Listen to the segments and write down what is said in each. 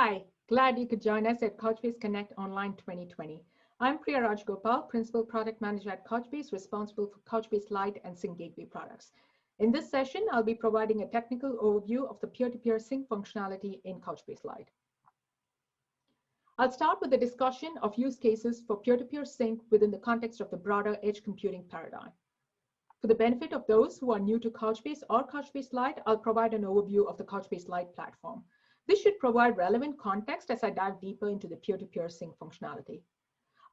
Hi, glad you could join us at Couchbase Connect Online 2020. I'm Priya Rajgopal, Principal Product Manager at Couchbase, responsible for Couchbase Lite and Sync Gateway products. In this session, I'll be providing a technical overview of the peer-to-peer sync functionality in Couchbase Lite. I'll start with a discussion of use cases for peer-to-peer sync within the context of the broader edge computing paradigm. For the benefit of those who are new to Couchbase or Couchbase Lite, I'll provide an overview of the Couchbase Lite platform. This should provide relevant context as I dive deeper into the peer-to-peer sync functionality.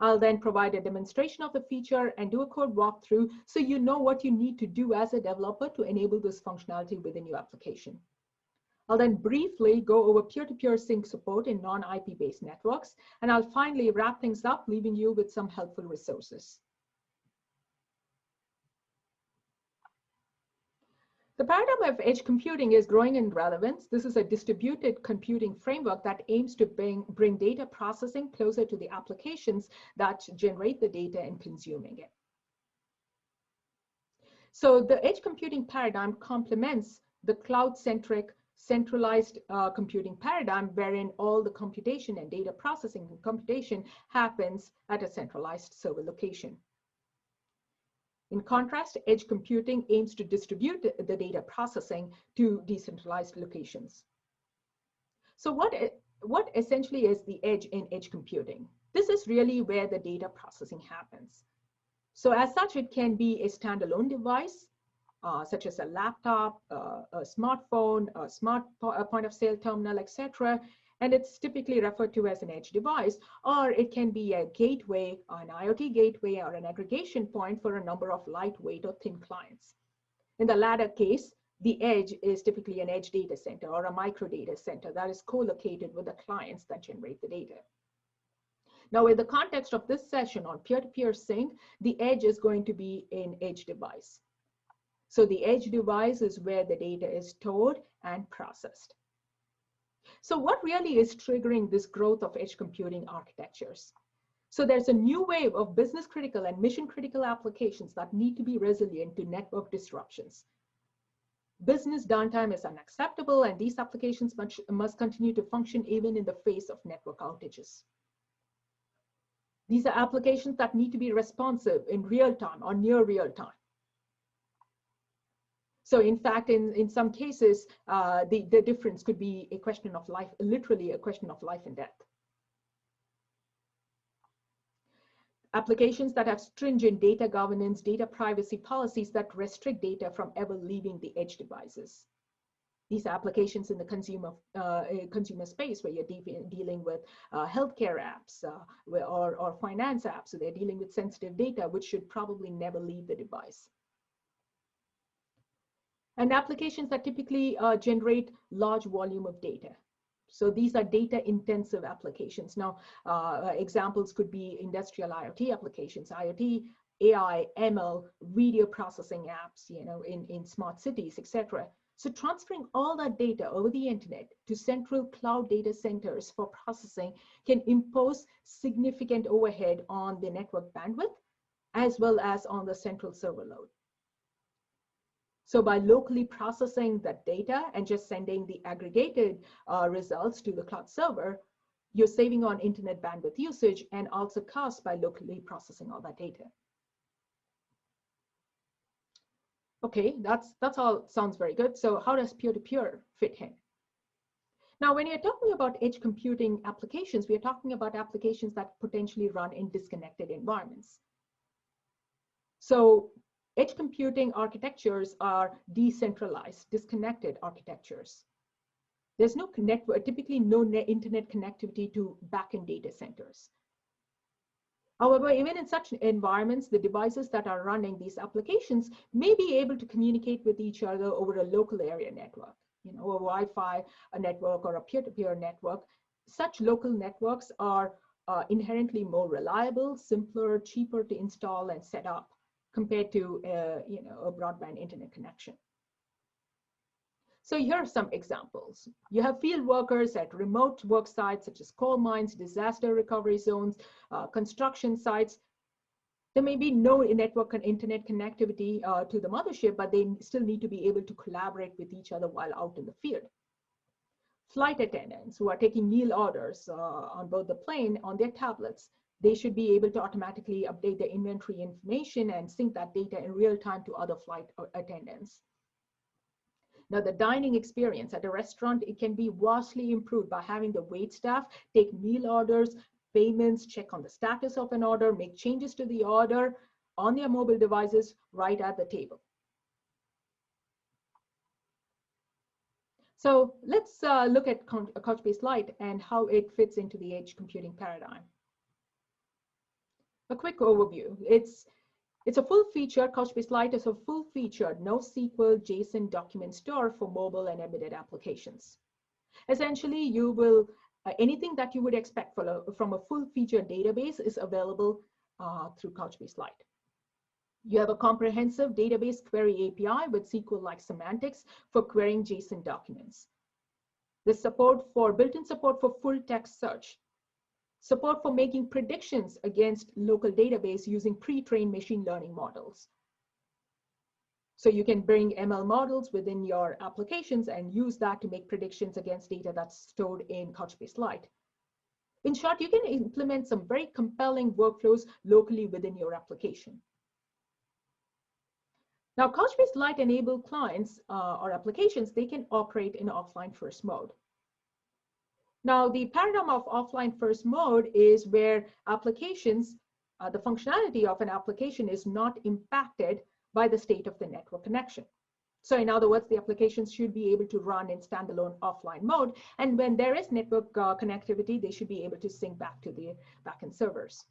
I'll then provide a demonstration of the feature and do a code walkthrough so you know what you need to do as a developer to enable this functionality within your application. I'll then briefly go over peer-to-peer sync support in non-IP based networks, and I'll finally wrap things up, leaving you with some helpful resources. The paradigm of edge computing is growing in relevance. This is a distributed computing framework that aims to bring data processing closer to the applications that generate the data and consuming it. So the edge computing paradigm complements the cloud-centric centralized computing paradigm, wherein all the computation and data processing and computation happens at a centralized server location. In contrast, edge computing aims to distribute the data processing to decentralized locations. So what essentially is the edge in edge computing? This is really where the data processing happens. So as such, it can be a standalone device, such as a laptop, a smartphone, a smart point of sale terminal, etc. And it's typically referred to as an edge device, or it can be a gateway, an IoT gateway, or an aggregation point for a number of lightweight or thin clients. In the latter case, the edge is typically an edge data center or a micro data center that is co-located with the clients that generate the data. Now, in the context of this session on peer-to-peer sync, the edge is going to be an edge device. So the edge device is where the data is stored and processed. So what really is triggering this growth of edge computing architectures? So there's a new wave of business critical and mission critical applications that need to be resilient to network disruptions. Business downtime is unacceptable, and these applications must continue to function even in the face of network outages. These are applications that need to be responsive in real time or near real time. So in fact, in some cases, the difference could be a question of life, literally a question of life and death. Applications that have stringent data governance, data privacy policies that restrict data from ever leaving the edge devices. These applications in the consumer space where you're dealing with healthcare apps or finance apps, so they're dealing with sensitive data, which should probably never leave the device. And applications that typically generate large volume of data. So these are data intensive applications. Now, examples could be industrial IoT applications, IoT, AI, ML, video processing apps, in smart cities, etc. So transferring all that data over the internet to central cloud data centers for processing can impose significant overhead on the network bandwidth, as well as on the central server load. So by locally processing that data and just sending the aggregated results to the cloud server, you're saving on internet bandwidth usage and also costs by locally processing all that data. Okay, that's all sounds very good. So how does peer-to-peer fit in? Now, when you're talking about edge computing applications, we are talking about applications that potentially run in disconnected environments. So edge computing architectures are decentralized, disconnected architectures. There's no typically no internet connectivity to backend data centers. However, even in such environments, the devices that are running these applications may be able to communicate with each other over a local area network, a Wi-Fi network or a peer-to-peer network. Such local networks are inherently more reliable, simpler, cheaper to install and set up compared to a broadband internet connection. So here are some examples. You have field workers at remote work sites such as coal mines, disaster recovery zones, construction sites. There may be no network and internet connectivity to the mothership, but they still need to be able to collaborate with each other while out in the field. Flight attendants who are taking meal orders on board the plane on their tablets, they should be able to automatically update their inventory information and sync that data in real time to other flight attendants. Now, the dining experience at a restaurant, it can be vastly improved by having the wait staff take meal orders, payments, check on the status of an order, make changes to the order on their mobile devices right at the table. So let's look at Couchbase Lite and how it fits into the edge computing paradigm. A quick overview. It's a full-featured, Couchbase Lite is a full-featured NoSQL JSON document store for mobile and embedded applications. Essentially, you will, anything that you would expect from a full-featured database is available through Couchbase Lite. You have a comprehensive database query API with SQL-like semantics for querying JSON documents. The built-in support for full text search. Support for making predictions against local database using pre-trained machine learning models. So you can bring ML models within your applications and use that to make predictions against data that's stored in Couchbase Lite. In short, you can implement some very compelling workflows locally within your application. Now, Couchbase Lite enabled clients or applications, they can operate in offline first mode. Now, the paradigm of offline first mode is where applications, the functionality of an application is not impacted by the state of the network connection. So in other words, the applications should be able to run in standalone offline mode. And when there is network connectivity, they should be able to sync back to the backend servers.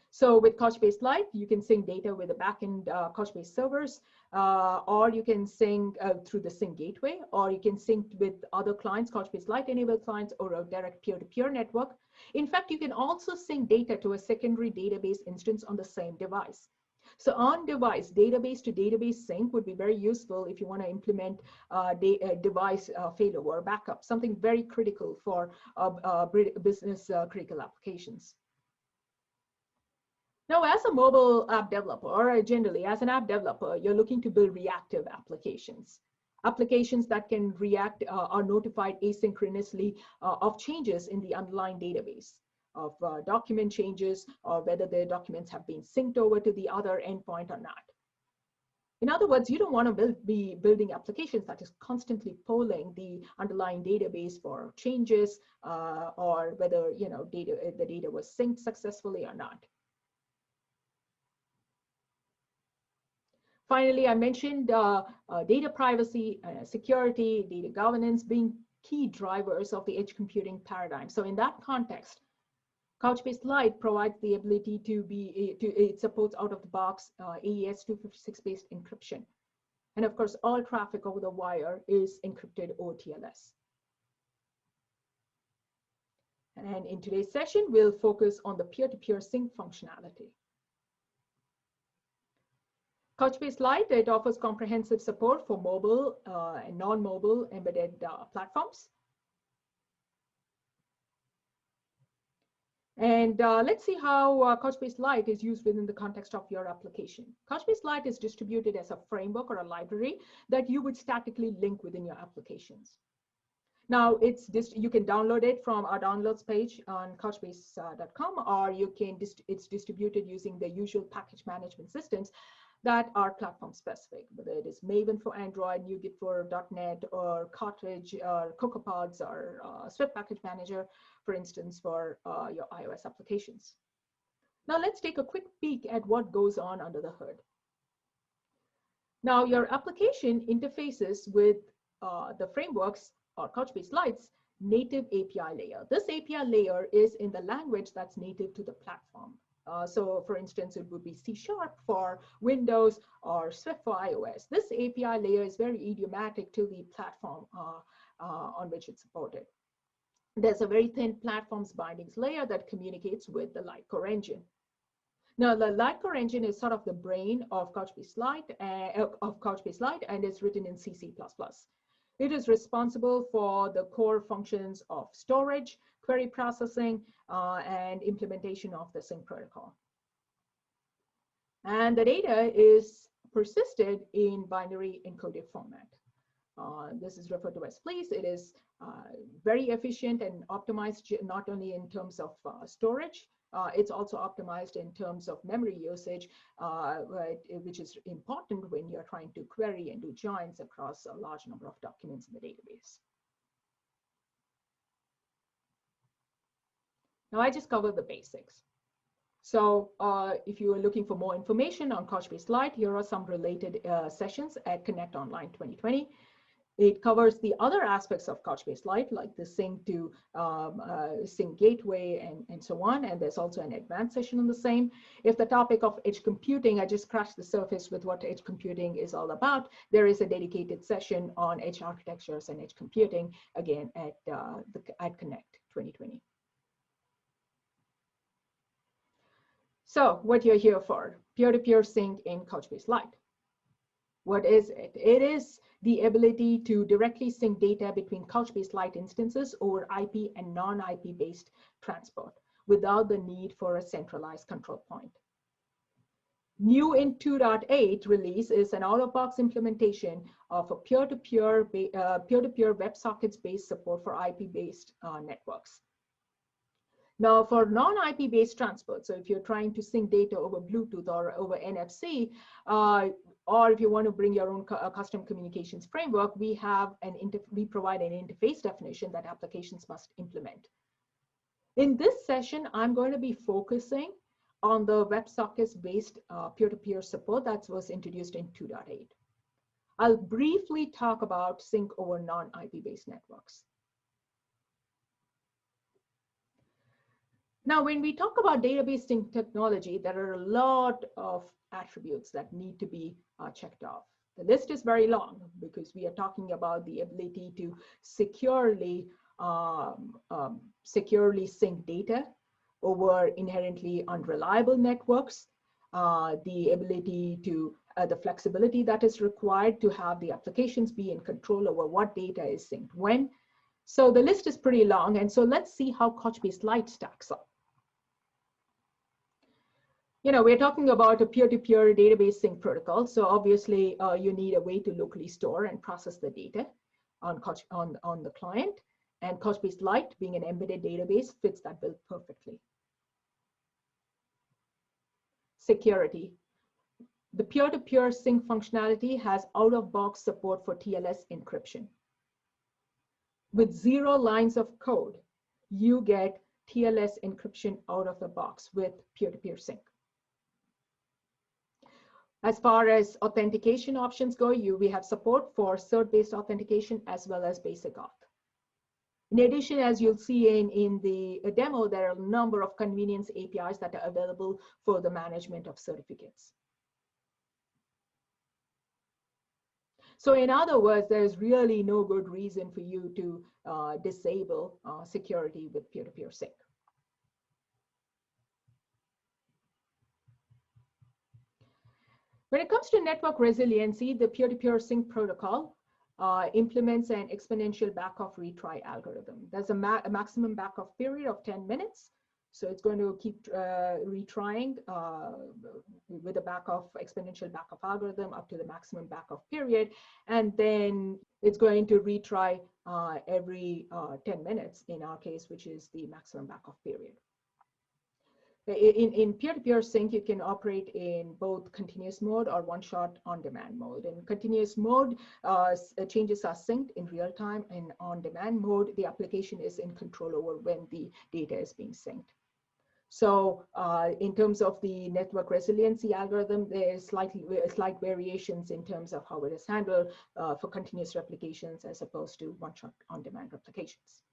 So with Couchbase Lite, you can sync data with the backend Couchbase servers, or you can sync through the sync gateway, or you can sync with other clients, Couchbase Lite enabled clients, or a direct peer-to-peer network. In fact, you can also sync data to a secondary database instance on the same device. So on-device, database to database sync would be very useful if you want to implement device failover backup, something very critical for business critical applications. Now, as a mobile app developer, or generally as an app developer, you're looking to build reactive applications. Applications that can react are notified asynchronously of changes in the underlying database, of document changes, or whether the documents have been synced over to the other endpoint or not. In other words, you don't want to be building applications that is constantly polling the underlying database for changes or whether the data was synced successfully or not. Finally, I mentioned data privacy, security, data governance being key drivers of the edge computing paradigm. So in that context, Couchbase Lite provides the ability it supports out-of-the-box AES 256-based encryption. And of course, all traffic over the wire is encrypted over TLS. And in today's session, we'll focus on the peer-to-peer sync functionality. Couchbase Lite, it offers comprehensive support for mobile and non-mobile embedded platforms. And let's see how Couchbase Lite is used within the context of your application. Couchbase Lite is distributed as a framework or a library that you would statically link within your applications. Now, you can download it from our downloads page on couchbase.com, or it's distributed using the usual package management systems that are platform specific, whether it is Maven for Android, NuGet for .NET, or Cartridge, or CocoaPods, or Swift Package Manager, for instance, for your iOS applications. Now let's take a quick peek at what goes on under the hood. Now your application interfaces with the frameworks or Couchbase Lite's native API layer. This API layer is in the language that's native to the platform. So for instance, it would be C# for Windows or Swift for iOS. This API layer is very idiomatic to the platform on which it's supported. There's a very thin platform's bindings layer that communicates with the Lite core engine. Now, the Lite core engine is sort of the brain of Couchbase Lite, and is written in C++. It is responsible for the core functions of storage, query processing, and implementation of the sync protocol. And the data is persisted in binary encoded format. This is referred to as Please. It is very efficient and optimized not only in terms of storage, it's also optimized in terms of memory usage, which is important when you're trying to query and do joins across a large number of documents in the database. Now I just covered the basics. So if you are looking for more information on Couchbase Lite, here are some related sessions at Connect Online 2020. It covers the other aspects of Couchbase Lite, like the sync to sync gateway and so on. And there's also an advanced session on the same. If the topic of edge computing, I just scratched the surface with what edge computing is all about. There is a dedicated session on edge architectures and edge computing, again, at Connect 2020. So what you're here for, peer-to-peer sync in Couchbase Lite. What is it? It is the ability to directly sync data between Couchbase Lite instances over IP and non-IP based transport without the need for a centralized control point. New in 2.8 release is an out-of-box implementation of a peer-to-peer WebSockets-based support for IP-based networks. Now, for non-IP based transport, so if you're trying to sync data over Bluetooth or over NFC, or if you want to bring your own custom communications framework, we provide an interface definition that applications must implement. In this session, I'm going to be focusing on the WebSockets-based peer-to-peer support that was introduced in 2.8. I'll briefly talk about sync over non-IP based networks. Now, when we talk about database sync technology, there are a lot of attributes that need to be checked off. The list is very long because we are talking about the ability to securely sync data over inherently unreliable networks, the ability to, the flexibility that is required to have the applications be in control over what data is synced when. So the list is pretty long, and so let's see how Couchbase Lite stacks up. You know, we're talking about a peer-to-peer database sync protocol. So obviously, you need a way to locally store and process the data on the client. And Couchbase Lite, being an embedded database, fits that bill perfectly. Security. The peer-to-peer sync functionality has out-of-box support for TLS encryption. With 0 lines of code, you get TLS encryption out of the box with peer-to-peer sync. As far as authentication options go, we have support for cert-based authentication as well as basic auth. In addition, as you'll see in the demo, there are a number of convenience APIs that are available for the management of certificates. So in other words, there's really no good reason for you to disable security with peer-to-peer sync. When it comes to network resiliency, the peer-to-peer sync protocol implements an exponential backoff retry algorithm. There's a maximum backoff period of 10 minutes. So it's going to keep retrying with a exponential backoff algorithm up to the maximum backoff period. And then it's going to retry every 10 minutes in our case, which is the maximum backoff period. In peer-to-peer sync, you can operate in both continuous mode or one-shot on-demand mode. In continuous mode, changes are synced in real time, and on-demand mode, the application is in control over when the data is being synced. So in terms of the network resiliency algorithm, there's slight variations in terms of how it is handled for continuous replications as opposed to one-shot on-demand replications.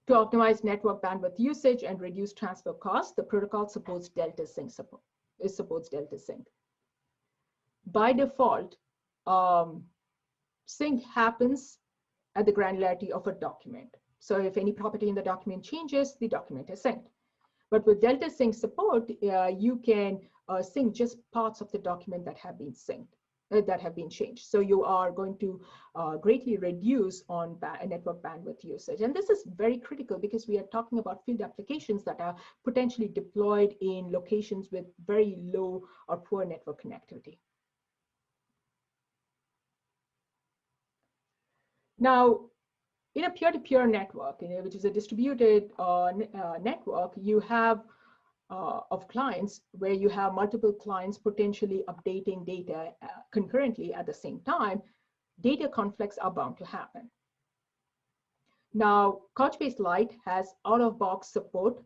To optimize network bandwidth usage and reduce transfer costs, the protocol supports Delta Sync support. It supports Delta Sync. By default, sync happens at the granularity of a document. So if any property in the document changes, the document is synced. But with Delta Sync support, you can sync just parts of the document that have been synced. That have been changed. So you are going to greatly reduce on network bandwidth usage. And this is very critical because we are talking about field applications that are potentially deployed in locations with very low or poor network connectivity. Now, in a peer-to-peer network, which is a distributed network, you have of clients where you have multiple clients potentially updating data concurrently at the same time. Data conflicts are bound to happen. Now, Couchbase Lite has out-of-box support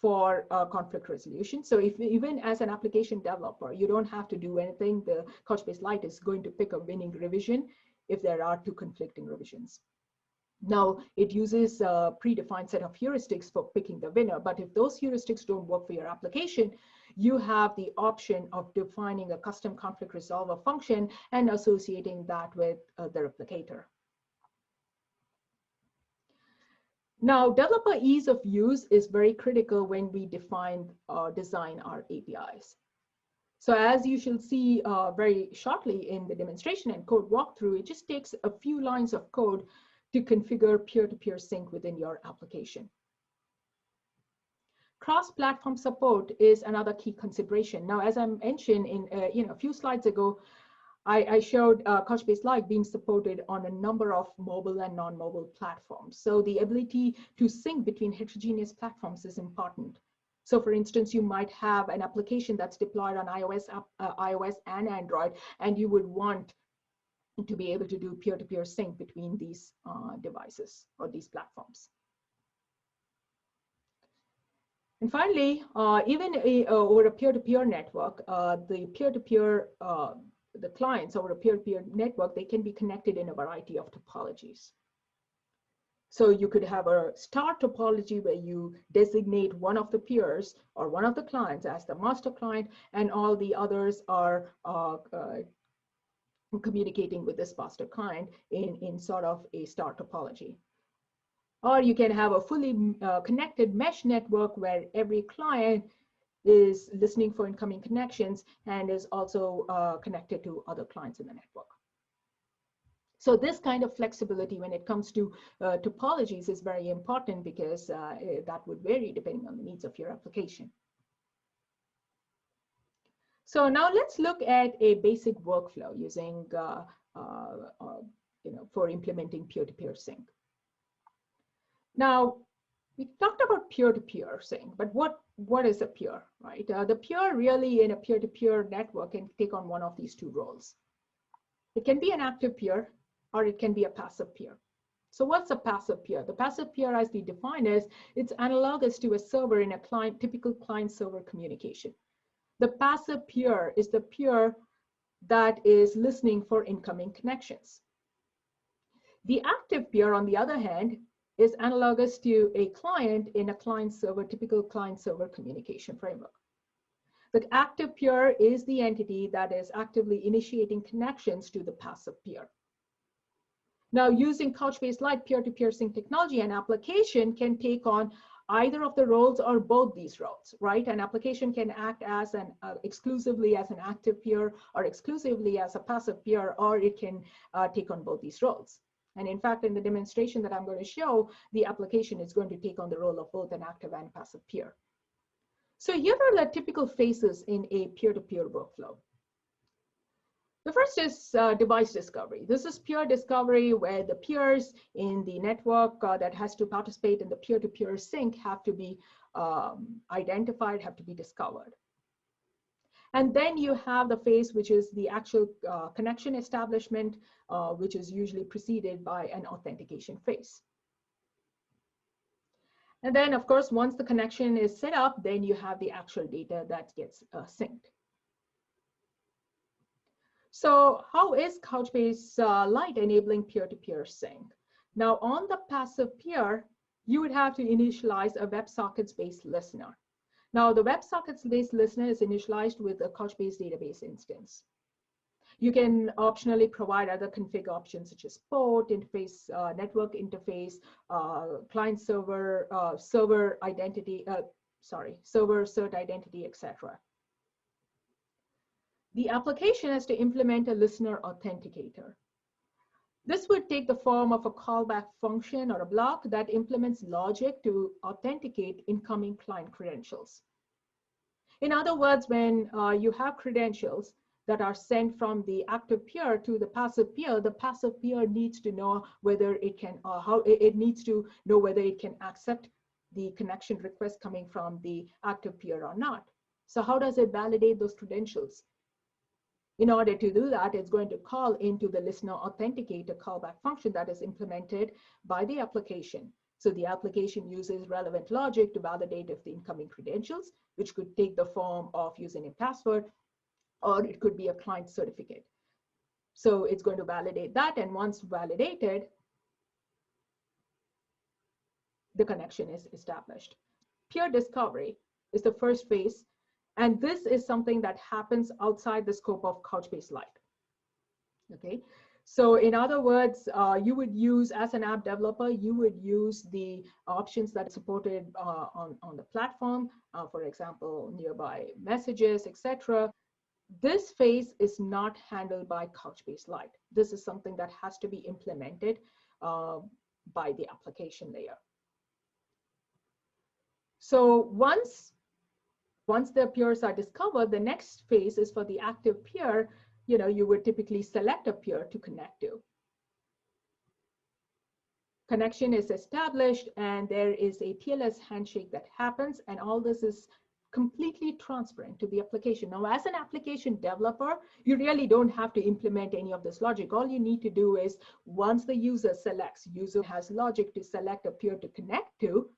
for conflict resolution. So if even as an application developer, you don't have to do anything, the Couchbase Lite is going to pick a winning revision if there are two conflicting revisions. Now, it uses a predefined set of heuristics for picking the winner, but if those heuristics don't work for your application, you have the option of defining a custom conflict resolver function and associating that with the replicator. Now, developer ease of use is very critical when we define or design our APIs. So as you shall see very shortly in the demonstration and code walkthrough, it just takes a few lines of code to configure peer-to-peer sync within your application. Cross-platform support is another key consideration. Now, as I mentioned in a few slides ago, I showed Couchbase Lite being supported on a number of mobile and non-mobile platforms. So the ability to sync between heterogeneous platforms is important. So for instance, you might have an application that's deployed on iOS and Android, and you would want to be able to do peer-to-peer sync between these devices or these platforms. And finally, even over a peer-to-peer network, the clients over a peer-to-peer network, they can be connected in a variety of topologies. So you could have a star topology where you designate one of the peers or one of the clients as the master client, and all the others are communicating with this master client in sort of a star topology. Or you can have a fully connected mesh network where every client is listening for incoming connections and is also connected to other clients in the network. So this kind of flexibility when it comes to topologies is very important because that would vary depending on the needs of your application. So now let's look at a basic workflow using, for implementing peer-to-peer sync. Now, we talked about peer-to-peer sync, but what is a peer, right? The peer really in a peer-to-peer network can take on one of these two roles. It can be an active peer or it can be a passive peer. So what's a passive peer? The passive peer, as we define is, it's analogous to a server in a typical client-server communication. The passive peer is the peer that is listening for incoming connections. The active peer, on the other hand, is analogous to a client in a client-server, typical client-server communication framework. The active peer is the entity that is actively initiating connections to the passive peer. Now, using Couchbase Lite peer-to-peer sync technology, an application can take on either of the roles or both these roles, right? An application can act as exclusively as an active peer or exclusively as a passive peer, or it can take on both these roles. And in fact, in the demonstration that I'm going to show, the application is going to take on the role of both an active and passive peer. So here are the typical phases in a peer-to-peer workflow. The first is device discovery. This is peer discovery where the peers in the network that has to participate in the peer-to-peer sync have to be identified, have to be discovered. And then you have the phase which is the actual connection establishment, which is usually preceded by an authentication phase. And then, of course, once the connection is set up, then you have the actual data that gets synced. So how is Couchbase Lite enabling peer-to-peer sync? Now, on the passive peer, you would have to initialize a WebSockets-based listener. Now, the WebSockets-based listener is initialized with a Couchbase database instance. You can optionally provide other config options such as port, interface, network interface, client-server, server identity, server cert identity, etc. The application has to implement a listener authenticator. This would take the form of a callback function or a block that implements logic to authenticate incoming client credentials. In other words, when you have credentials, that are sent from the active peer to the passive peer, the passive peer needs to know whether it can, how it needs to know whether it can accept the connection request coming from the active peer or not. So how does it validate those credentials? In order to do that, it's going to call into the listener authenticator callback function that is implemented by the application. So the application uses relevant logic to validate if the incoming credentials, which could take the form of username and password, or it could be a client certificate. So it's going to validate that, and once validated, the connection is established. Peer discovery is the first phase, and this is something that happens outside the scope of Couchbase Lite. Okay, so in other words, you would use, as an app developer, you would use the options that are supported on the platform, for example, nearby messages, etc. This phase is not handled by Couchbase Lite. This is something that has to be implemented by the application layer. So once the peers are discovered, the next phase is for the active peer. You would typically select a peer to connect to. Connection is established, and there is a TLS handshake that happens, and all this is completely transparent to the application. Now, as an application developer, you really don't have to implement any of this logic. All you need to do is, once the user has logic to select a peer to connect to,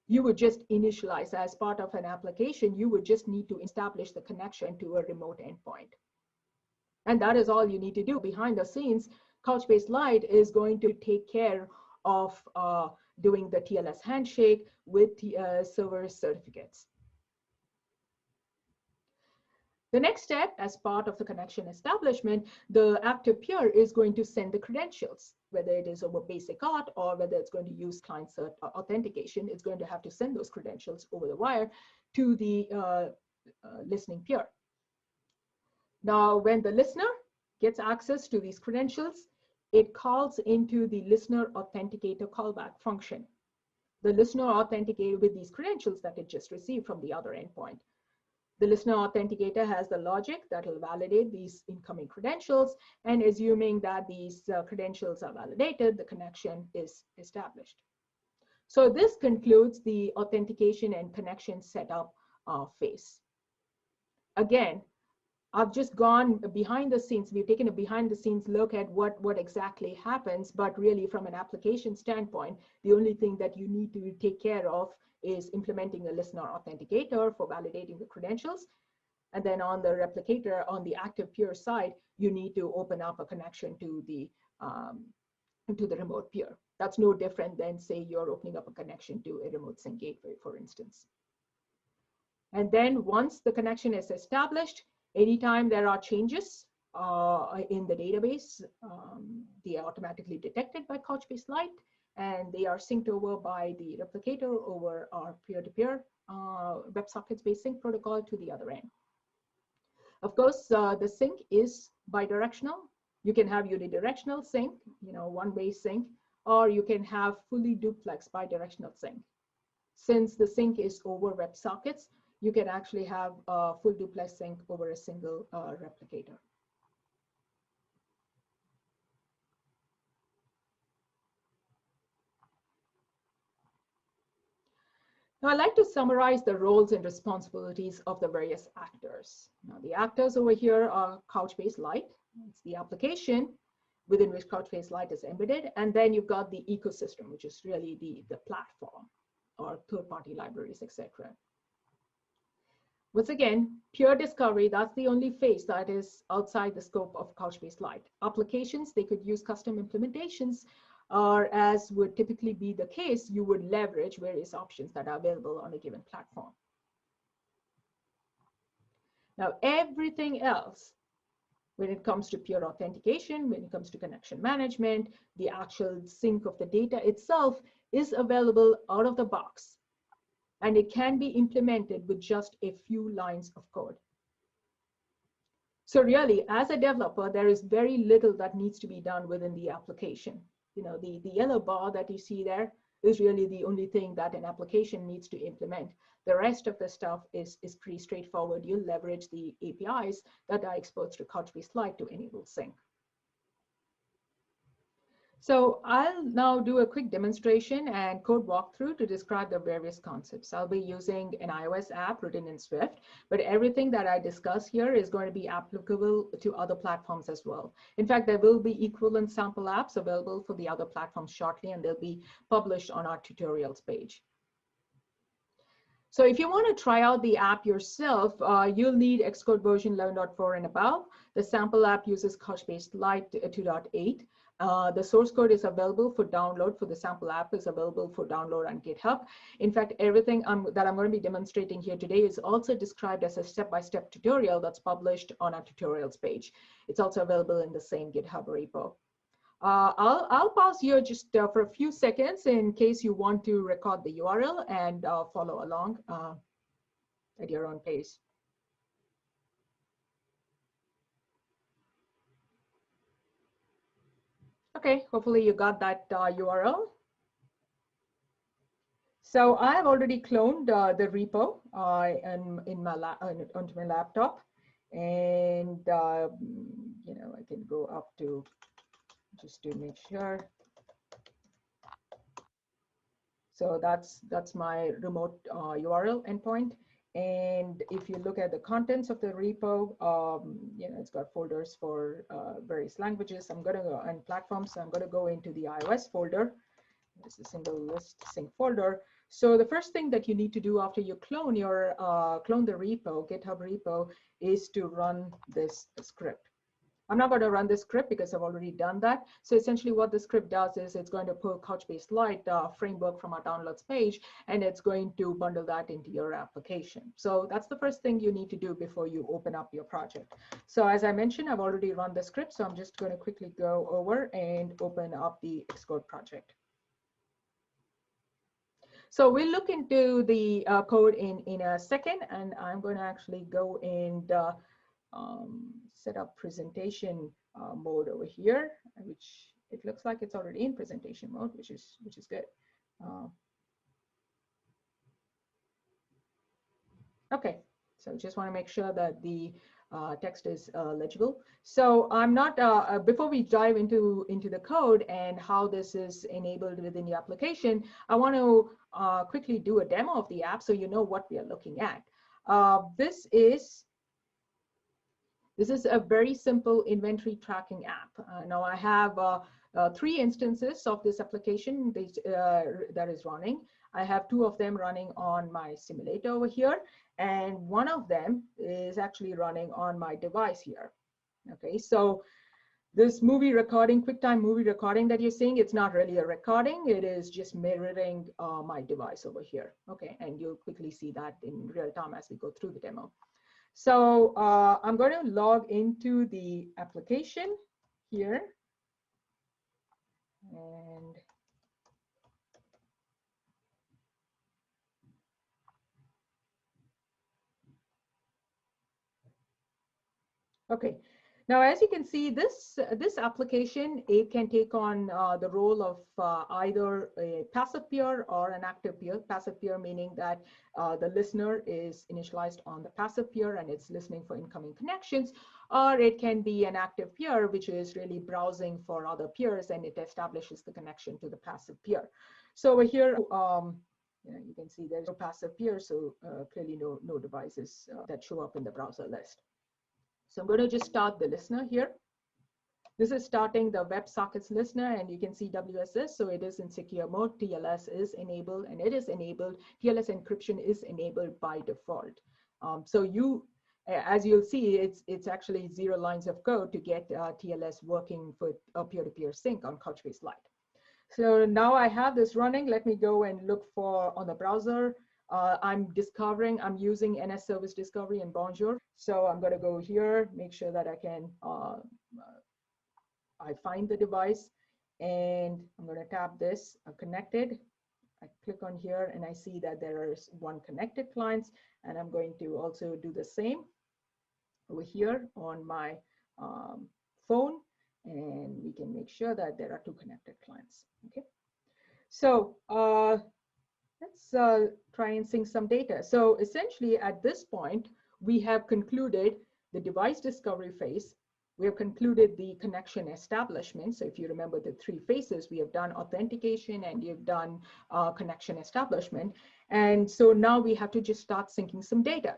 you would just initialize as part of an application. You would just need to establish the connection to a remote endpoint. And that is all you need to do. Behind the scenes, Couchbase Lite is going to take care of doing the TLS handshake with server certificates. The next step, as part of the connection establishment, the active peer is going to send the credentials, whether it is over basic auth or whether it's going to use client authentication. It's going to have to send those credentials over the wire to the listening peer. Now, when the listener gets access to these credentials, it calls into the listener authenticator callback function. The listener authenticates with these credentials that it just received from the other endpoint. The listener authenticator has the logic that will validate these incoming credentials, and assuming that these credentials are validated, the connection is established. So this concludes the authentication and connection setup phase. Again, I've just gone behind the scenes. We've taken a behind the scenes look at what exactly happens, but really from an application standpoint, the only thing that you need to take care of is implementing a listener authenticator for validating the credentials. And then on the replicator, on the active peer side, you need to open up a connection to the remote peer. That's no different than, say, you're opening up a connection to a remote sync gateway, for instance. And then once the connection is established, anytime there are changes in the database, they are automatically detected by Couchbase Lite, and they are synced over by the replicator over our peer-to-peer WebSockets-based sync protocol to the other end. Of course, the sync is bidirectional. You can have unidirectional sync, one-way sync, or you can have fully duplex bidirectional sync. Since the sync is over WebSockets, you can actually have a full duplex sync over a single replicator. Now, I'd like to summarize the roles and responsibilities of the various actors. Now, the actors over here are Couchbase Lite. It's the application within which Couchbase Lite is embedded. And then you've got the ecosystem, which is really the platform or third-party libraries, etc. Once again, peer discovery, that's the only phase that is outside the scope of Couchbase Lite. Applications, they could use custom implementations, or as would typically be the case, you would leverage various options that are available on a given platform. Now, everything else, when it comes to peer authentication, when it comes to connection management, the actual sync of the data itself is available out of the box. And it can be implemented with just a few lines of code. So really, as a developer, there is very little that needs to be done within the application. The yellow bar that you see there is really the only thing that an application needs to implement. The rest of the stuff is pretty straightforward. You'll leverage the APIs that are exposed to Couchbase Lite to enable sync. So I'll now do a quick demonstration and code walkthrough to describe the various concepts. I'll be using an iOS app written in Swift, but everything that I discuss here is going to be applicable to other platforms as well. In fact, there will be equivalent sample apps available for the other platforms shortly, and they'll be published on our tutorials page. So if you want to try out the app yourself, you'll need Xcode version 11.4 and above. The sample app uses Couchbase Lite 2.8. The source code is available for download for the sample app is available for download on GitHub. In fact, everything that I'm going to be demonstrating here today is also described as a step-by-step tutorial that's published on our tutorials page. It's also available in the same GitHub repo. I'll pause here just for a few seconds in case you want to record the URL and follow along at your own pace. Okay, hopefully you got that URL. So I have already cloned the repo onto my laptop, and you know, I can go up to just to make sure. So that's my remote URL endpoint. And if you look at the contents of the repo, you know, it's got folders for various languages. I'm going to go on platforms. So I'm going to go into the iOS folder. It's a single list sync folder. So the first thing that you need to do after you clone your clone the repo, GitHub repo, is to run this script. I'm not going to run this script because I've already done that. So essentially what the script does is it's going to pull Couchbase Lite framework from our downloads page, and it's going to bundle that into your application. So that's the first thing you need to do before you open up your project. So as I mentioned, I've already run the script. So I'm just going to quickly go over and open up the Xcode project. So we'll look into the code in a second, and I'm going to actually go and set up presentation mode over here, which it looks like it's already in presentation mode, which is good. Okay, so just want to make sure that the text is legible. So I'm not before we dive into the code and how this is enabled within the application, I want to quickly do a demo of the app so you know what we are looking at. This is a very simple inventory tracking app. Now I have 3 instances of this application that is running. I have 2 of them running on my simulator over here, and one of them is actually running on my device here. Okay, so this movie recording, QuickTime movie recording that you're seeing, it's not really a recording. It is just mirroring my device over here. Okay, and you'll quickly see that in real time as we go through the demo. So I'm going to log into the application here. And okay, now as you can see, this application, it can take on the role of either a passive peer or an active peer. Passive peer meaning that the listener is initialized on the passive peer and it's listening for incoming connections, or it can be an active peer, which is really browsing for other peers and it establishes the connection to the passive peer. So over here, you can see there's no passive peer, so clearly no devices that show up in the browser list. So I'm going to just start the listener here. This is starting the WebSockets listener, and you can see WSS, so it is in secure mode. TLS is enabled, and it is enabled. TLS encryption is enabled by default. So you, as you'll see, it's actually 0 lines of code to get TLS working for a peer-to-peer sync on Couchbase Lite. So now I have this running. Let me go and look for on the browser. I'm using NS Service Discovery and Bonjour. So I'm going to go here, make sure that I can, I find the device, and I'm going to tap this connected. I click on here and I see that there is 1 connected client, and I'm going to also do the same over here on my phone, and we can make sure that there are 2 connected clients. Okay. So let's try and sync some data. So essentially at this point, we have concluded the device discovery phase. We have concluded the connection establishment. So if you remember the three phases, we have done authentication and you've done connection establishment. And so now we have to just start syncing some data.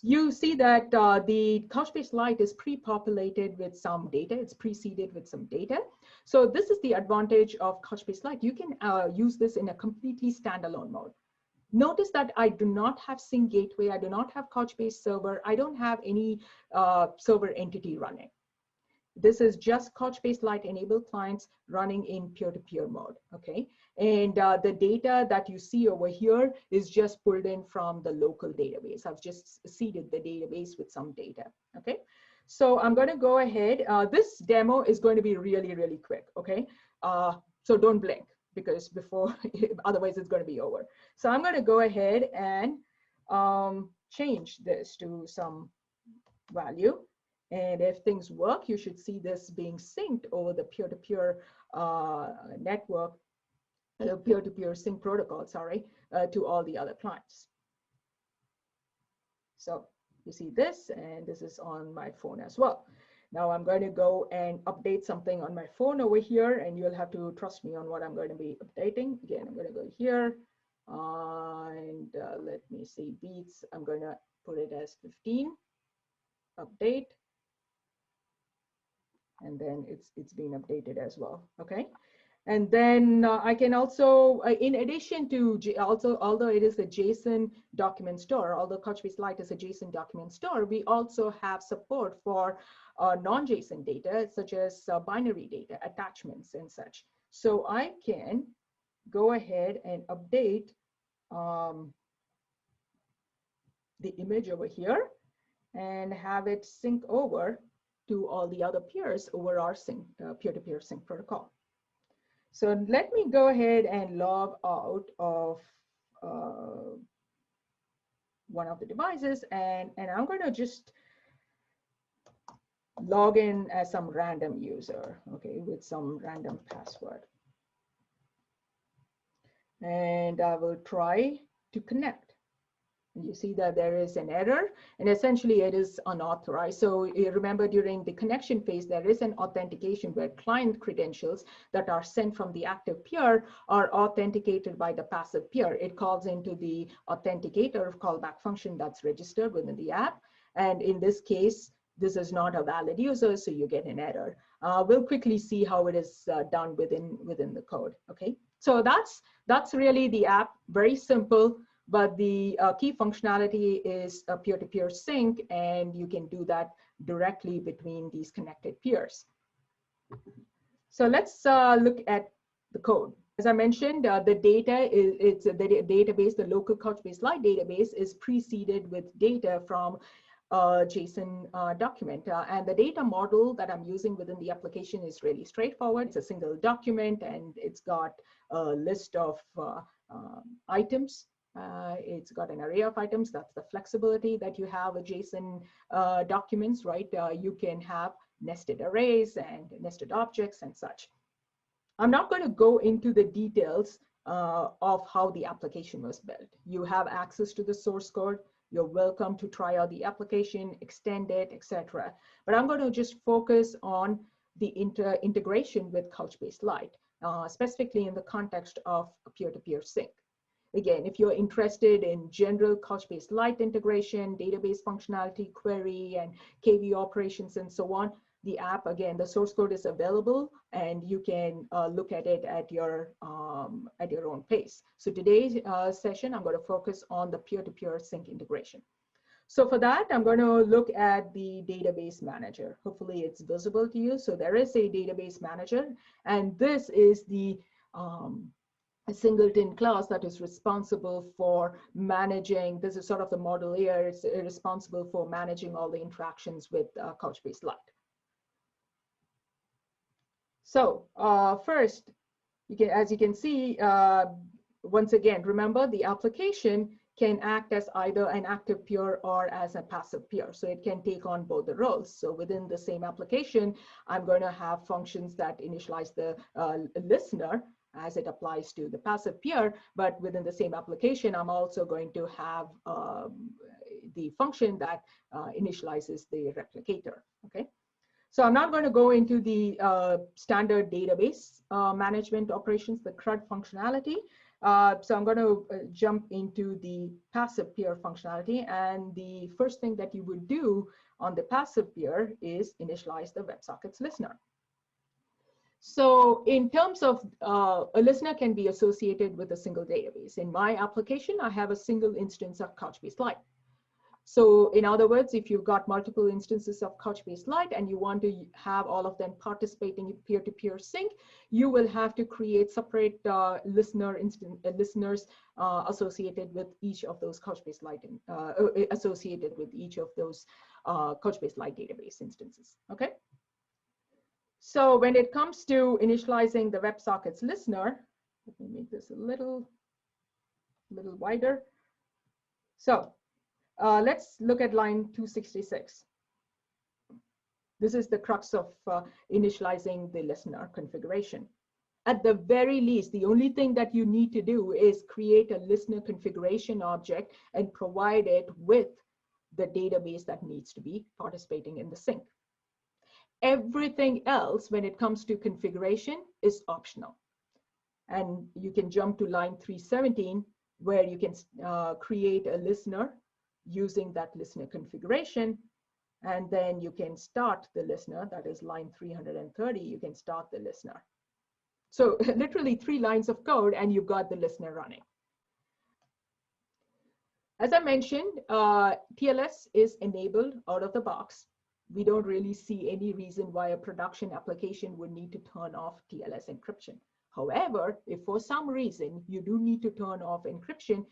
You see that the Couchbase Lite is pre-populated with some data. It's preceded with some data. So this is the advantage of Couchbase Lite. You can use this in a completely standalone mode. Notice that I do not have sync gateway. I do not have Couchbase server. I don't have any server entity running. This is just Couchbase Lite enabled clients running in peer-to-peer mode, okay? And the data that you see over here is just pulled in from the local database. I've just seeded the database with some data, okay? So I'm gonna go ahead. This demo is going to be really, really quick, okay? So don't blink because otherwise it's gonna be over. So I'm gonna go ahead and change this to some value. And if things work, you should see this being synced over the peer-to-peer network, peer-to-peer sync protocol, sorry, to all the other clients. So you see this, and this is on my phone as well. Now I'm going to go and update something on my phone over here, and you'll have to trust me on what I'm going to be updating. Again, I'm going to go here, and let me see, beats. I'm going to put it as 15, update. And then it's been updated as well, okay? And then I can also, in addition to, although it is a JSON document store, although Couchbase Lite is a JSON document store, we also have support for non-JSON data, such as binary data, attachments and such. So I can go ahead and update the image over here and have it sync over to all the other peers over our peer-to-peer sync protocol. So let me go ahead and log out of one of the devices, and I'm going to just log in as some random user, okay, with some random password. And I will try to connect. You see that there is an error, and essentially it is unauthorized. So you remember during the connection phase, there is an authentication where client credentials that are sent from the active peer are authenticated by the passive peer. It calls into the authenticator callback function that's registered within the app. And in this case, this is not a valid user, so you get an error. We'll quickly see how it is done within the code, okay? So that's really the app, very simple. But the key functionality is a peer-to-peer sync, and you can do that directly between these connected peers. So let's look at the code. As I mentioned, the data it's the database, the local Couchbase Lite database is preceded with data from a JSON document. And the data model that I'm using within the application is really straightforward. It's a single document, and it's got a list of items. It's got an array of items. That's the flexibility that you have with JSON documents, right? You can have nested arrays and nested objects and such. I'm not going to go into the details of how the application was built. You have access to the source code. You're welcome to try out the application, extend it, etc. But I'm going to just focus on the integration with Couchbase Lite, specifically in the context of peer-to-peer sync. Again, if you're interested in general Couchbase Lite integration, database functionality, query, and KV operations, and so on, the app, again, the source code is available, and you can look at it at your own pace. So today's session, I'm going to focus on the peer-to-peer sync integration. So for that, I'm going to look at the database manager. Hopefully it's visible to you. So there is a database manager, and this is the a singleton class that is responsible for managing, this is sort of the model here, it's responsible for managing all the interactions with Couchbase Lite. So first, as you can see, once again, remember the application can act as either an active peer or as a passive peer. So it can take on both the roles. So within the same application, I'm going to have functions that initialize the listener, as it applies to the passive peer, but within the same application, I'm also going to have the function that initializes the replicator, okay? So I'm not going to go into the standard database management operations, the CRUD functionality. So I'm going to jump into the passive peer functionality. And the first thing that you would do on the passive peer is initialize the WebSockets listener. So in terms of a listener can be associated with a single database. In my application, I have a single instance of Couchbase Lite. So in other words, if you've got multiple instances of Couchbase Lite and you want to have all of them participating in peer-to-peer sync, you will have to create separate listeners associated with each of those Couchbase Lite associated with each of those Couchbase Lite database instances. Okay. So when it comes to initializing the WebSockets listener, let me make this a little wider. So let's look at line 266. This is the crux of initializing the listener configuration. At the very least, the only thing that you need to do is create a listener configuration object and provide it with the database that needs to be participating in the sync. Everything else, when it comes to configuration, is optional. And you can jump to line 317, where you can create a listener using that listener configuration, and then you can start the listener. That is line 330, you can start the listener. So literally 3 lines of code and you've got the listener running. As I mentioned, TLS is enabled out of the box. We don't really see any reason why a production application would need to turn off TLS encryption. However, if for some reason you do need to turn off encryption,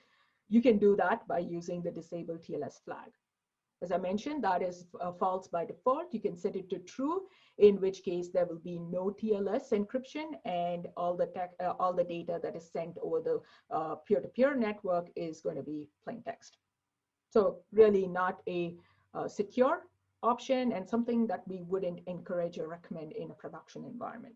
you can do that by using the disable TLS flag. As I mentioned, that is false by default. You can set it to true, in which case there will be no TLS encryption, and all the data that is sent over the peer-to-peer network is going to be plain text. So really not a secure option, and something that we wouldn't encourage or recommend in a production environment.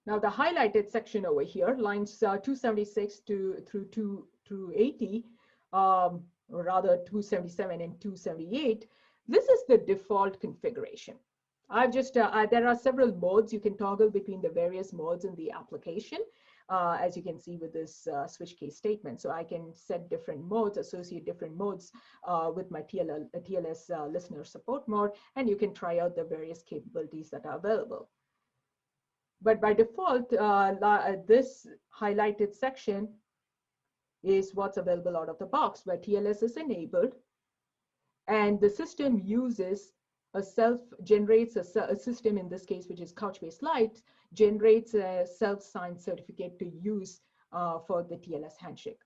Now the highlighted section over here, lines 276 through 280, or rather 277 and 278, this is the default configuration. I've just, there are several modes. You can toggle between the various modes in the application, as you can see with this switch case statement. So I can set different modes, associate different modes with my TLS listener support mode, and you can try out the various capabilities that are available. But by default, this highlighted section is what's available out of the box, where TLS is enabled, and the system uses generates a system, in this case, which is Couchbase Lite, generates a self-signed certificate to use for the TLS handshake.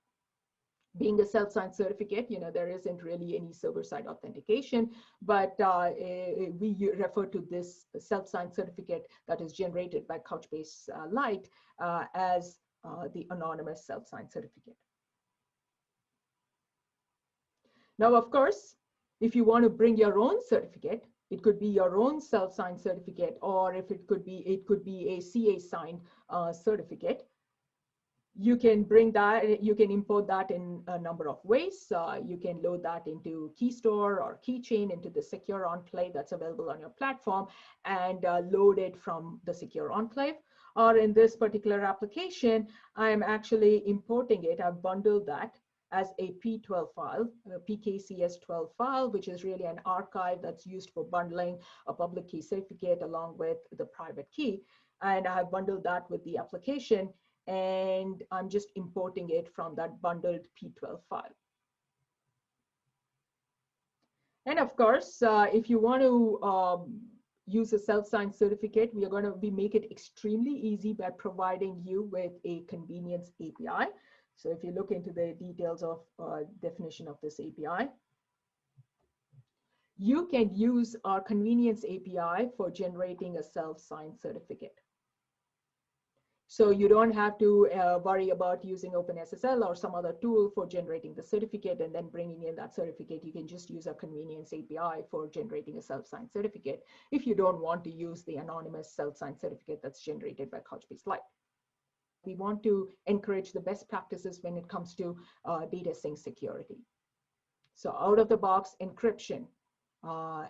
Being a self-signed certificate, there isn't really any server-side authentication, but we refer to this self-signed certificate that is generated by Couchbase Lite as the anonymous self-signed certificate. Now, of course, if you want to bring your own certificate, it could be your own self-signed certificate, or if it could be a CA-signed certificate. You can bring that, you can import that in a number of ways. You can load that into Keystore or Keychain, into the secure enclave that's available on your platform, and load it from the secure enclave. Or in this particular application, I'm actually importing it. I've bundled that as a P12 file, a PKCS12 file, which is really an archive that's used for bundling a public key certificate along with the private key. And I have bundled that with the application, and I'm just importing it from that bundled P12 file. And of course, if you want to use a self-signed certificate, we are going to make it extremely easy by providing you with a convenience API. So if you look into the details of definition of this API, you can use our convenience API for generating a self-signed certificate. So you don't have to worry about using OpenSSL or some other tool for generating the certificate and then bringing in that certificate. You can just use a convenience API for generating a self-signed certificate if you don't want to use the anonymous self-signed certificate that's generated by Couchbase Lite. We want to encourage the best practices when it comes to data sync security. So out of the box encryption,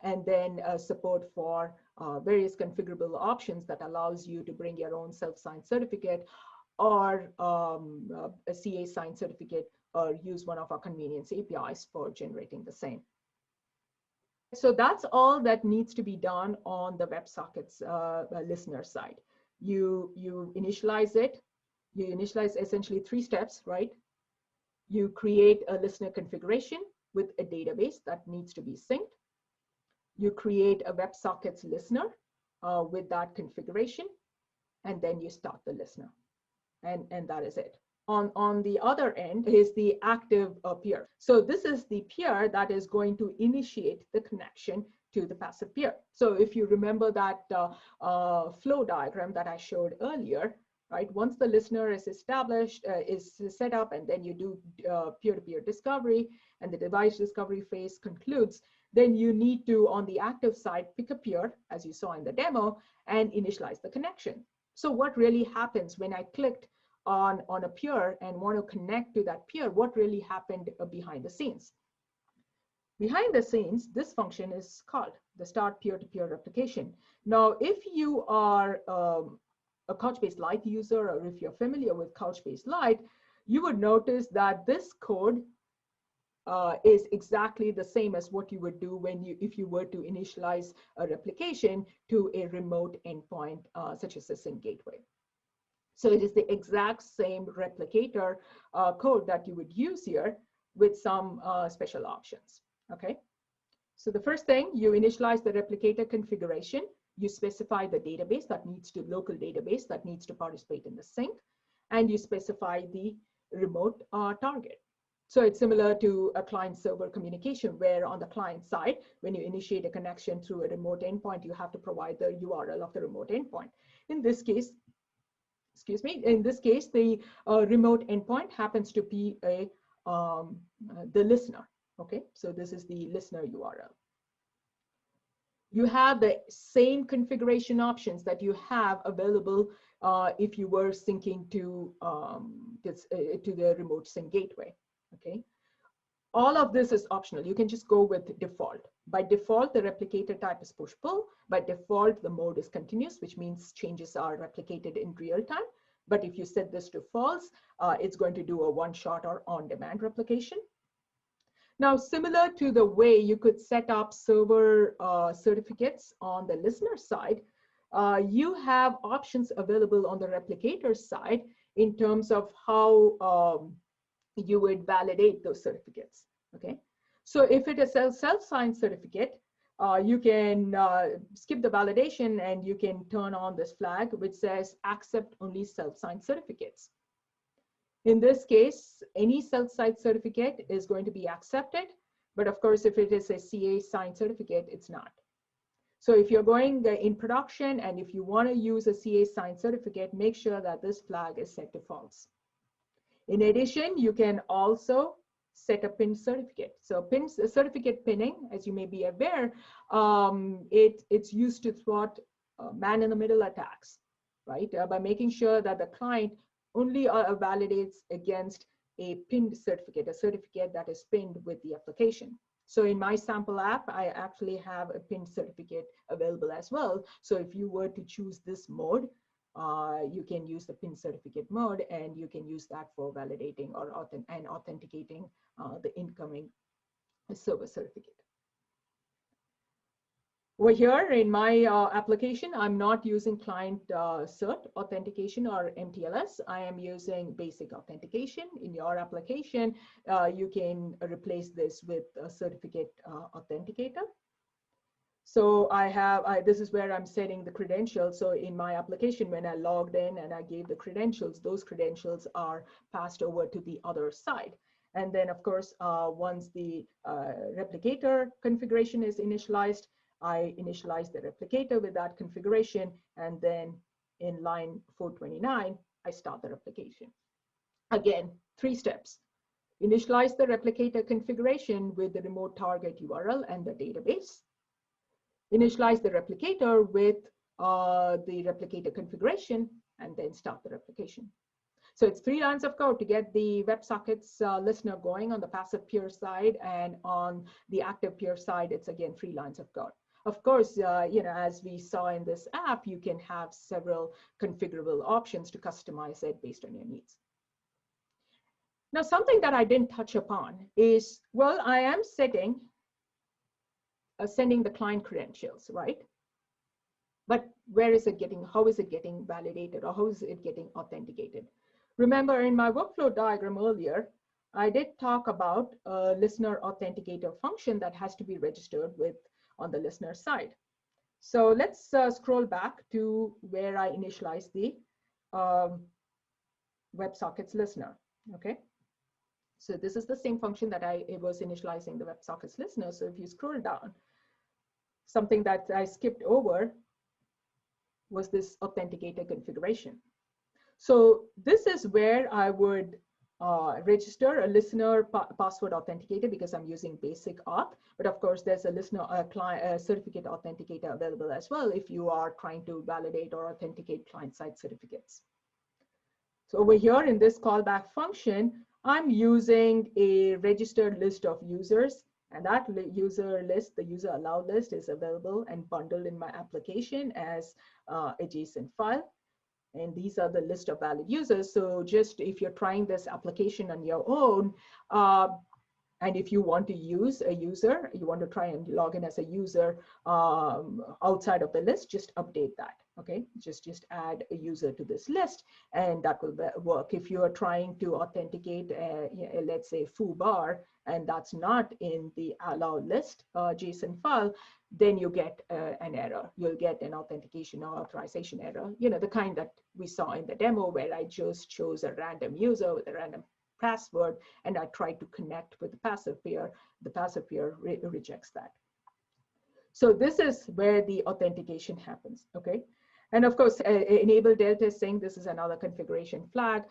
and then support for various configurable options that allows you to bring your own self-signed certificate or a CA signed certificate, or use one of our convenience APIs for generating the same. So that's all that needs to be done on the WebSockets listener side. You initialize it. You initialize essentially 3 steps, right? You create a listener configuration with a database that needs to be synced. You create a WebSockets listener with that configuration, and then you start the listener, and that is it. On the other end is the active peer. So this is the peer that is going to initiate the connection to the passive peer. So if you remember that flow diagram that I showed earlier, right? Once the listener is established, is set up, and then you do peer-to-peer discovery, and the device discovery phase concludes, then you need to, on the active side, pick a peer, as you saw in the demo, and initialize the connection. So what really happens when I clicked on a peer and want to connect to that peer, what really happened behind the scenes? Behind the scenes, this function is called the start peer-to-peer replication. Now, if you are a Couchbase Lite user, or if you're familiar with Couchbase Lite, you would notice that this code is exactly the same as what you would do when if you were to initialize a replication to a remote endpoint, such as a sync gateway. So it is the exact same replicator code that you would use here with some special options. Okay. So the first thing, you initialize the replicator configuration. You specify the database that needs to, local database that needs to participate in the sync, and you specify the remote target. So it's similar to a client-server communication, where on the client side, when you initiate a connection through a remote endpoint, you have to provide the URL of the remote endpoint. In this case, excuse me, in this case, the remote endpoint happens to be the listener. Okay, so this is the listener URL. You have the same configuration options that you have available if you were syncing to the remote sync gateway. Okay, all of this is optional. You can just go with default. By default, the replicator type is push-pull. By default, the mode is continuous, which means changes are replicated in real time. But if you set this to false, it's going to do a one-shot or on-demand replication. Now, similar to the way you could set up server certificates on the listener side, you have options available on the replicator side in terms of how you would validate those certificates. Okay, so if it is a self-signed certificate, you can skip the validation and you can turn on this flag which says accept only self-signed certificates. In this case, any self-signed certificate is going to be accepted, but of course, if it is a CA signed certificate, it's not. So if you're going in production and if you want to use a CA signed certificate, make sure that this flag is set to false. In addition, you can also set a pinned certificate. So certificate pinning, as you may be aware, it's used to thwart man-in-the-middle attacks, right? By making sure that the client only validates against a pinned certificate, a certificate that is pinned with the application. So in my sample app, I actually have a pinned certificate available as well. So if you were to choose this mode, you can use the pinned certificate mode, and you can use that for validating or authenticating the incoming server certificate. Over here in my application, I'm not using client cert authentication or MTLS. I am using basic authentication. In your application, you can replace this with a certificate authenticator. So this is where I'm setting the credentials. So in my application, when I logged in and I gave the credentials, those credentials are passed over to the other side. And then of course, once the replicator configuration is initialized, I initialize the replicator with that configuration, and then in line 429, I start the replication. Again, 3 steps. Initialize the replicator configuration with the remote target URL and the database. Initialize the replicator with the replicator configuration, and then start the replication. So it's 3 lines of code to get the WebSockets listener going on the passive peer side, and on the active peer side, it's again 3 lines of code. Of course, as we saw in this app, you can have several configurable options to customize it based on your needs. Now, something that I didn't touch upon is, well, I am sending the client credentials, right? But where is it getting, how is it getting validated, or how is it getting authenticated? Remember, in my workflow diagram earlier, I did talk about a listener authenticator function that has to be registered with on the listener side. So let's scroll back to where I initialized the WebSockets listener, okay? So this is the same function that it was initializing the WebSockets listener. So if you scroll down, something that I skipped over was this authenticator configuration. So this is where I would register a listener password authenticator, because I'm using basic auth. But of course, there's a listener client certificate authenticator available as well if you are trying to validate or authenticate client-side certificates. So over here in this callback function, I'm using a registered list of users, and that user list, the user allowed list, is available and bundled in my application as a JSON file. And these are the list of valid users. So just if you're trying this application on your own, and if you want to use a user, you want to try and log in as a user outside of the list, just update that, okay? Just add a user to this list, and that will work. If you are trying to authenticate, let's say foobar, and that's not in the allowed list JSON file, then you get an error. You'll get an authentication or authorization error, the kind that we saw in the demo where I just chose a random user with a random password, and I try to connect with the passive peer. The passive peer rejects that. So this is where the authentication happens, okay? And of course, enable delta sync, this is another configuration flag.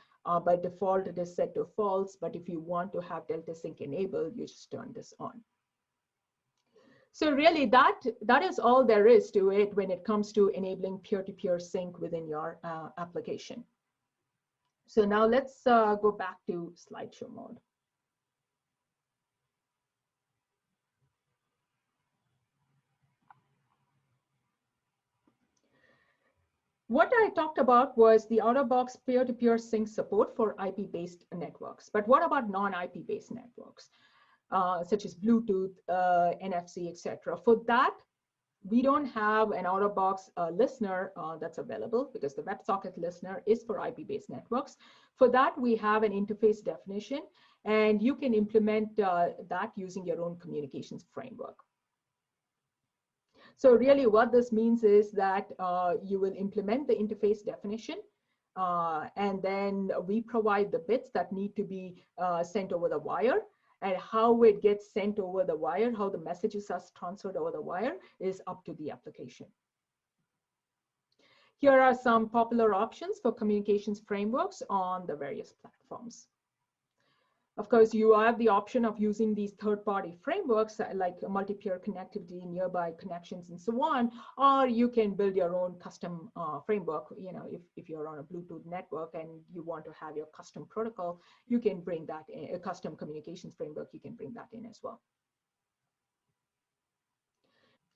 By default, it is set to false, but if you want to have delta sync enabled, you just turn this on. So really, that is all there is to it when it comes to enabling peer-to-peer sync within your application. So now let's go back to slideshow mode. What I talked about was the out-of-box peer-to-peer sync support for IP-based networks. But what about non-IP-based networks, such as Bluetooth, NFC, etc.? For that, we don't have an out-of-box listener that's available, because the WebSocket listener is for IP-based networks. For that, we have an interface definition, and you can implement that using your own communications framework. So really what this means is that you will implement the interface definition, and then we provide the bits that need to be sent over the wire. And how it gets sent over the wire, how the messages are transferred over the wire, is up to the application. Here are some popular options for communications frameworks on the various platforms. Of course, you have the option of using these third-party frameworks like multi-peer connectivity, nearby connections, and so on, or you can build your own custom framework. If you're on a Bluetooth network and you want to have your custom protocol, you can bring that in, a custom communications framework, you can bring that in as well.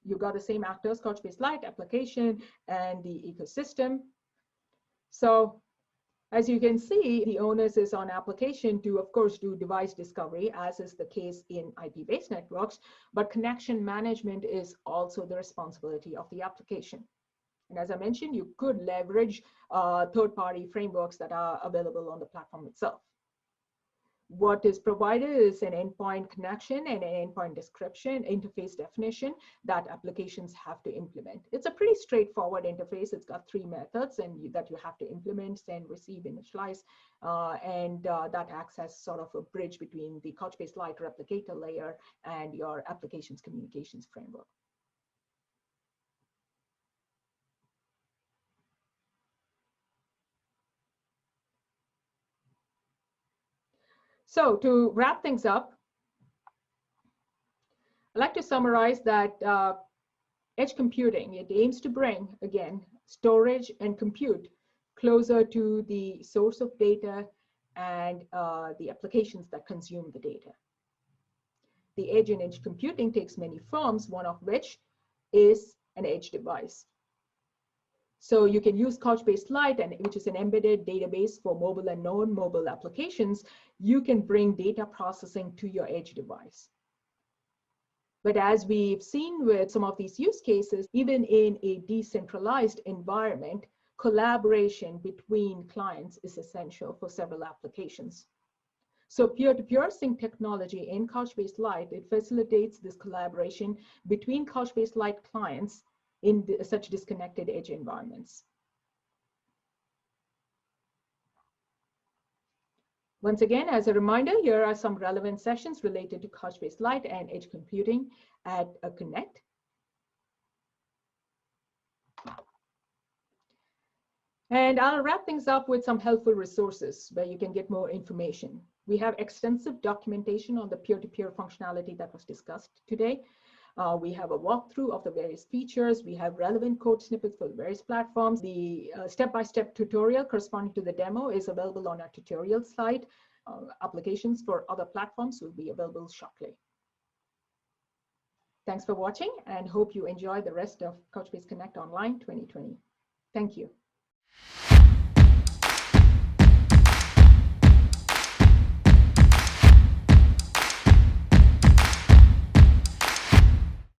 You've got the same actors, Couchbase Lite, application, and the ecosystem. So as you can see, the onus is on application to, of course, do device discovery, as is the case in IP-based networks, but connection management is also the responsibility of the application. And as I mentioned, you could leverage third-party frameworks that are available on the platform itself. What is provided is an endpoint connection and an endpoint description, interface definition that applications have to implement. It's a pretty straightforward interface. It's got 3 methods that you have to implement: send, receive, initialize, and that acts as sort of a bridge between the Couchbase Lite replicator layer and your application's communications framework. So to wrap things up, I'd like to summarize that edge computing, it aims to bring, again, storage and compute closer to the source of data and the applications that consume the data. The edge in edge computing takes many forms, one of which is an edge device. So you can use Couchbase Lite, which is an embedded database for mobile and non-mobile applications. You can bring data processing to your edge device. But as we've seen with some of these use cases, even in a decentralized environment, collaboration between clients is essential for several applications. So peer-to-peer sync technology in Couchbase Lite, it facilitates this collaboration between Couchbase Lite clients in such disconnected edge environments. Once again, as a reminder, here are some relevant sessions related to Couchbase Lite and edge computing at Connect. And I'll wrap things up with some helpful resources where you can get more information. We have extensive documentation on the peer-to-peer functionality that was discussed today. We have a walkthrough of the various features. We have relevant code snippets for the various platforms. The step-by-step tutorial corresponding to the demo is available on our tutorial site. Applications for other platforms will be available shortly. Thanks for watching and hope you enjoy the rest of Couchbase Connect Online 2020. Thank you.